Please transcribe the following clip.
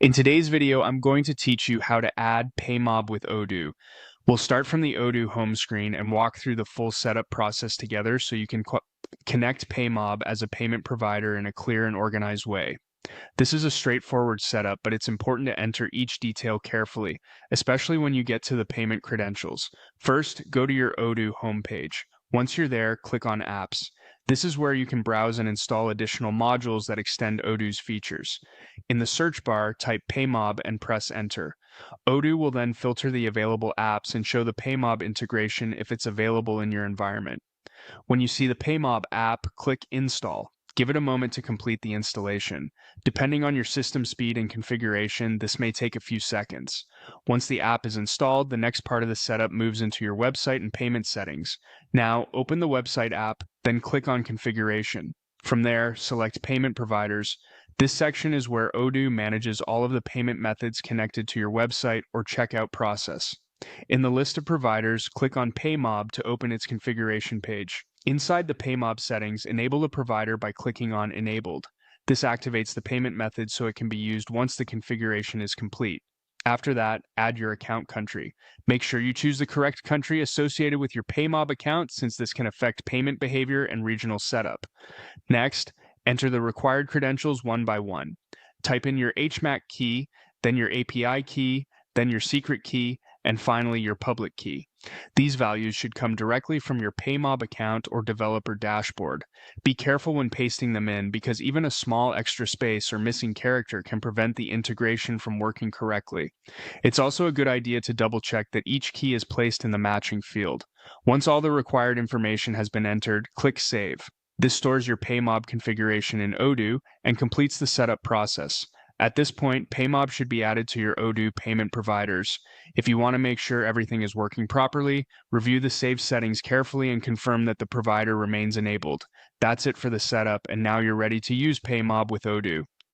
In today's video, I'm going to teach you how to add Paymob with Odoo. We'll start from the Odoo home screen and walk through the full setup process together so you can connect Paymob as a payment provider in a clear and organized way. This is a straightforward setup, but it's important to enter each detail carefully, especially when you get to the payment credentials. First, go to your Odoo homepage. Once you're there, click on Apps. This is where you can browse and install additional modules that extend Odoo's features. In the search bar, type Paymob and press Enter. Odoo will then filter the available apps and show the Paymob integration if it's available in your environment. When you see the Paymob app, click Install. Give it a moment to complete the installation. Depending on your system speed and configuration, this may take a few seconds. Once the app is installed, the next part of the setup moves into your website and payment settings. Now, open the website app, then click on Configuration. From there, select Payment Providers. This section is where Odoo manages all of the payment methods connected to your website or checkout process. In the list of providers, click on Paymob to open its configuration page. Inside the Paymob settings, enable the provider by clicking on Enabled. This activates the payment method so it can be used once the configuration is complete. After that, add your account country. Make sure you choose the correct country associated with your Paymob account since this can affect payment behavior and regional setup. Next, enter the required credentials one by one. Type in your HMAC key, then your API key, then your secret key, and finally your public key. These values should come directly from your Paymob account or developer dashboard. Be careful when pasting them in because even a small extra space or missing character can prevent the integration from working correctly. It's also a good idea to double check that each key is placed in the matching field. Once all the required information has been entered, click Save. This stores your Paymob configuration in Odoo and completes the setup process. At this point, Paymob should be added to your Odoo payment providers. If you want to make sure everything is working properly, review the saved settings carefully and confirm that the provider remains enabled. That's it for the setup, and now you're ready to use Paymob with Odoo.